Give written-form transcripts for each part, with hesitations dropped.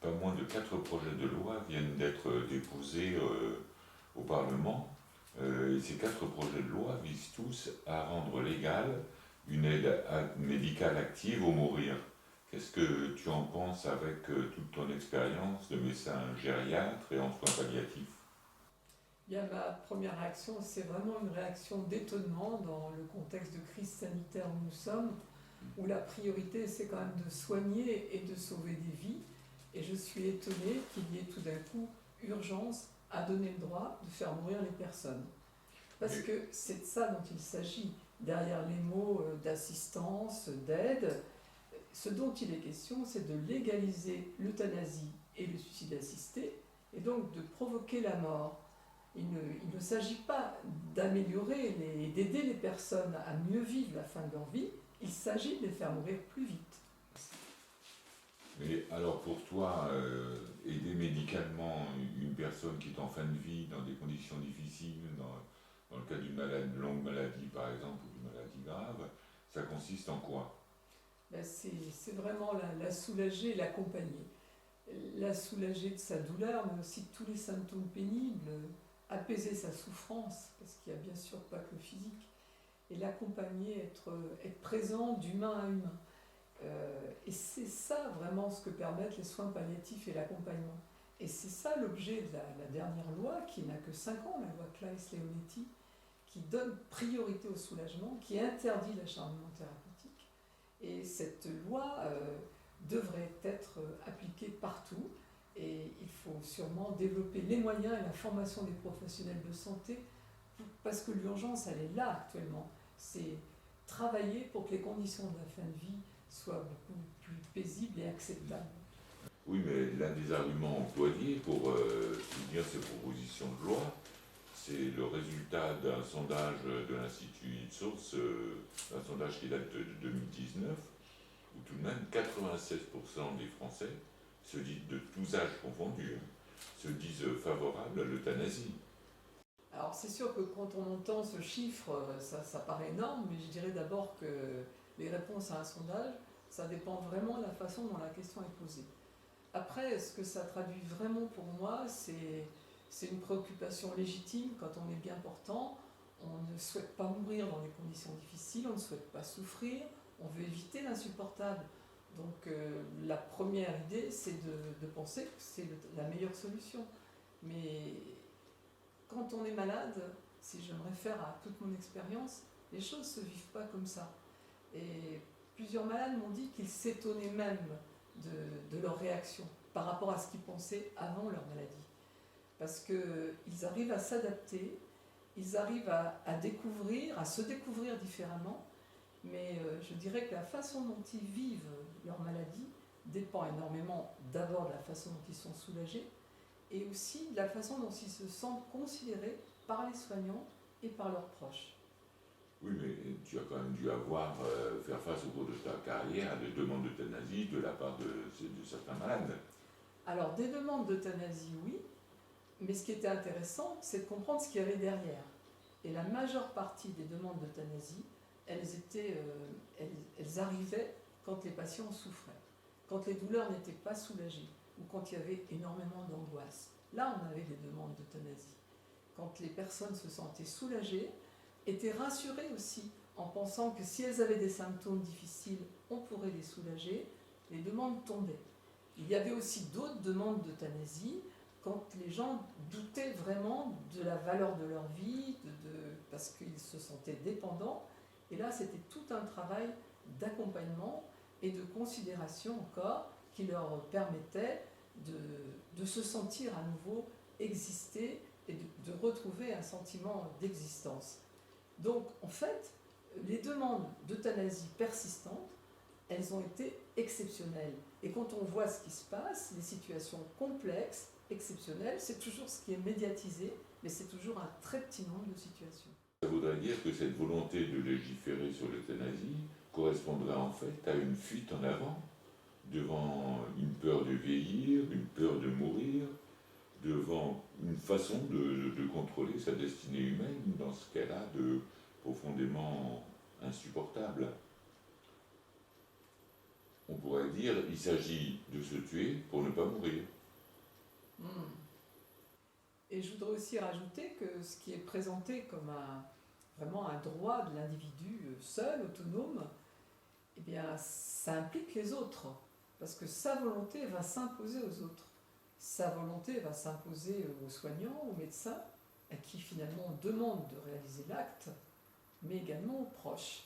pas moins de 4 projets de loi viennent d'être déposés au Parlement. Et ces 4 projets de loi visent tous à rendre légale une aide médicale active au mourir. Qu'est-ce que tu en penses avec toute ton expérience de médecin gériatre et en soins palliatifs? Bien, ma première réaction, c'est vraiment une réaction d'étonnement dans le contexte de crise sanitaire où nous sommes, où la priorité, c'est quand même de soigner et de sauver des vies. Et je suis étonnée qu'il y ait tout d'un coup urgence à donner le droit de faire mourir les personnes. Parce Mais, que c'est de ça dont il s'agit. Derrière les mots d'assistance, d'aide, ce dont il est question, c'est de légaliser l'euthanasie et le suicide assisté, et donc de provoquer la mort. Il ne s'agit pas d'améliorer et d'aider les personnes à mieux vivre la fin de leur vie, il s'agit de les faire mourir plus vite. mais alors pour toi, aider médicalement une personne qui est en fin de vie dans des conditions difficiles, dans le cas d'une longue maladie par exemple, ou d'une maladie grave, ça consiste en quoi? Ben, c'est vraiment la soulager, l'accompagner. La soulager de sa douleur, mais aussi de tous les symptômes pénibles, apaiser sa souffrance, parce qu'il n'y a bien sûr pas que le physique, et l'accompagner, être présent d'humain à humain. Et c'est ça vraiment ce que permettent les soins palliatifs et l'accompagnement. Et c'est ça l'objet de la dernière loi, qui n'a que 5 ans, la loi Claes-Leonetti, qui donne priorité au soulagement, qui interdit l'acharnement thérapeutique. Et cette loi devrait être appliquée partout. Et il faut sûrement développer les moyens et la formation des professionnels de santé, parce que l'urgence, elle est là actuellement. C'est travailler pour que les conditions de la fin de vie soient beaucoup plus paisibles et acceptables. Oui, mais l'un des arguments employés pour soutenir ces propositions de loi, c'est le résultat d'un sondage de l'Institut Ipsos, un sondage qui date de 2019, où tout de même 96% des Français se disent, de tous âges confondus, se disent favorables à l'euthanasie. Alors c'est sûr que quand on entend ce chiffre, ça paraît énorme, mais je dirais d'abord que les réponses à un sondage, ça dépend vraiment de la façon dont la question est posée. Après, ce que ça traduit vraiment pour moi, c'est une préoccupation légitime quand on est bien portant. On ne souhaite pas mourir dans des conditions difficiles, on ne souhaite pas souffrir, on veut éviter l'insupportable. Donc la première idée, c'est de penser que c'est la meilleure solution. Mais quand on est malade, si je me réfère à toute mon expérience, les choses ne se vivent pas comme ça. Et plusieurs malades m'ont dit qu'ils s'étonnaient même de leur réaction par rapport à ce qu'ils pensaient avant leur maladie. Parce qu'ils arrivent à s'adapter, ils arrivent à découvrir, à se découvrir différemment, mais je dirais que la façon dont ils vivent leur maladie dépend énormément d'abord de la façon dont ils sont soulagés, et aussi de la façon dont ils se sentent considérés par les soignants et par leurs proches. Oui, mais tu as quand même dû faire face au cours de ta carrière à des demandes d'euthanasie de la part de certains malades. Alors des demandes d'euthanasie, oui, mais ce qui était intéressant, c'est de comprendre ce qu'il y avait derrière. Et la majeure partie des demandes d'euthanasie, elles arrivaient quand les patients souffraient, quand les douleurs n'étaient pas soulagées, ou quand il y avait énormément d'angoisse. Là, on avait des demandes d'euthanasie. Quand les personnes se sentaient soulagées, étaient rassurées aussi, en pensant que si elles avaient des symptômes difficiles, on pourrait les soulager, les demandes tombaient. Il y avait aussi d'autres demandes d'euthanasie quand les gens doutaient vraiment de la valeur de leur vie, parce qu'ils se sentaient dépendants. Et là, c'était tout un travail d'accompagnement et de considération encore qui leur permettait de se sentir à nouveau exister et de retrouver un sentiment d'existence. Donc, en fait, les demandes d'euthanasie persistantes, elles ont été exceptionnelles. Et quand on voit ce qui se passe, les situations complexes, exceptionnelles, c'est toujours ce qui est médiatisé, mais c'est toujours un très petit nombre de situations. Ça voudrait dire que cette volonté de légiférer sur l'euthanasie correspondrait en fait à une fuite en avant devant une peur de vieillir, une peur de mourir, devant une façon de contrôler sa destinée humaine dans ce qu'elle a de profondément insupportable. On on pourrait dire il s'agit de se tuer pour ne pas mourir. Hmm. Et je voudrais aussi rajouter que ce qui est présenté comme vraiment un droit de l'individu seul, autonome, eh bien, ça implique les autres. Parce que sa volonté va s'imposer aux autres. Sa volonté va s'imposer aux soignants, aux médecins, à qui finalement on demande de réaliser l'acte, mais également aux proches.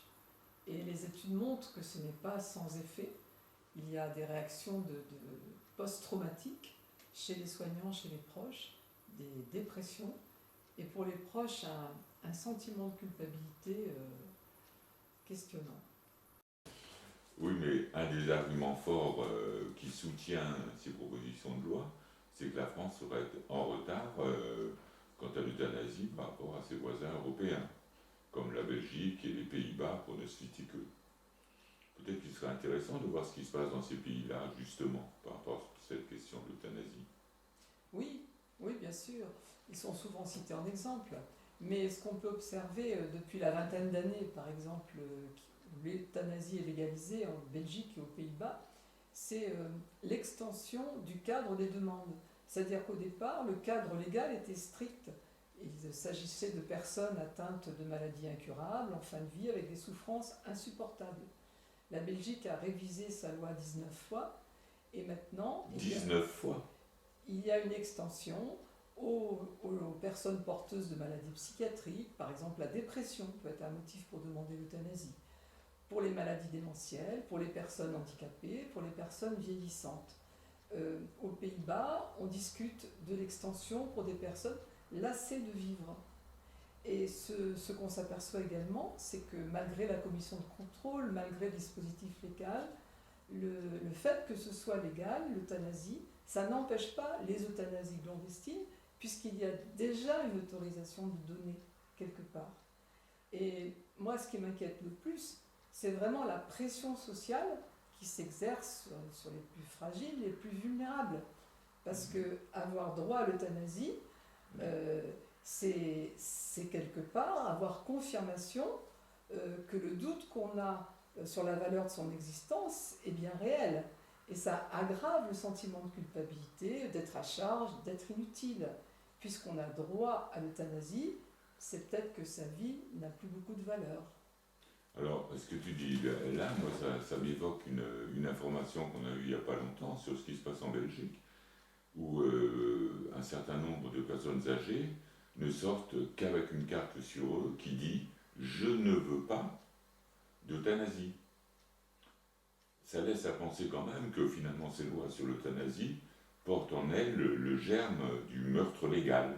Et les études montrent que ce n'est pas sans effet. Il y a des réactions de post-traumatiques chez les soignants, chez les proches, des dépressions, et pour les proches, un sentiment de culpabilité questionnant. Oui, mais un des arguments forts qui soutient ces propositions de loi, c'est que la France serait en retard quant à l'euthanasie par rapport à ses voisins européens, comme la Belgique et les Pays-Bas, pour ne citer que. Peut-être qu'il serait intéressant de voir ce qui se passe dans ces pays-là, justement, par rapport à cette question de l'euthanasie. Oui, oui, bien sûr. Ils sont souvent cités en exemple. Mais ce qu'on peut observer depuis la vingtaine d'années, par exemple, où l'euthanasie est légalisée en Belgique et aux Pays-Bas, c'est l'extension du cadre des demandes. C'est-à-dire qu'au départ, le cadre légal était strict. Il s'agissait de personnes atteintes de maladies incurables, en fin de vie, avec des souffrances insupportables. La Belgique a révisé sa loi 19 fois, et maintenant, 19 fois. Il y a une extension aux personnes porteuses de maladies psychiatriques. Par exemple, la dépression peut être un motif pour demander l'euthanasie. Pour les maladies démentielles, pour les personnes handicapées, pour les personnes vieillissantes. Aux Pays-Bas, on discute de l'extension pour des personnes lassées de vivre. Et ce qu'on s'aperçoit également, c'est que malgré la commission de contrôle, malgré le dispositif légal, le fait que ce soit légal, l'euthanasie, ça n'empêche pas les euthanasies clandestines, puisqu'il y a déjà une autorisation de donner quelque part. Et moi, ce qui m'inquiète le plus, c'est vraiment la pression sociale qui s'exerce sur les plus fragiles, les plus vulnérables. Parce que avoir droit à l'euthanasie, c'est quelque part avoir confirmation que le doute qu'on a sur la valeur de son existence est bien réel. Et ça aggrave le sentiment de culpabilité, d'être à charge, d'être inutile. Puisqu'on a droit à l'euthanasie, c'est peut-être que sa vie n'a plus beaucoup de valeur. Alors, ce que tu dis là, moi, ça m'évoque une information qu'on a eue il n'y a pas longtemps sur ce qui se passe en Belgique, où un certain nombre de personnes âgées ne sortent qu'avec une carte sur eux qui dit « Je ne veux pas d'euthanasie ». Ça laisse à penser quand même que finalement ces lois sur l'euthanasie portent en elles le germe du meurtre légal.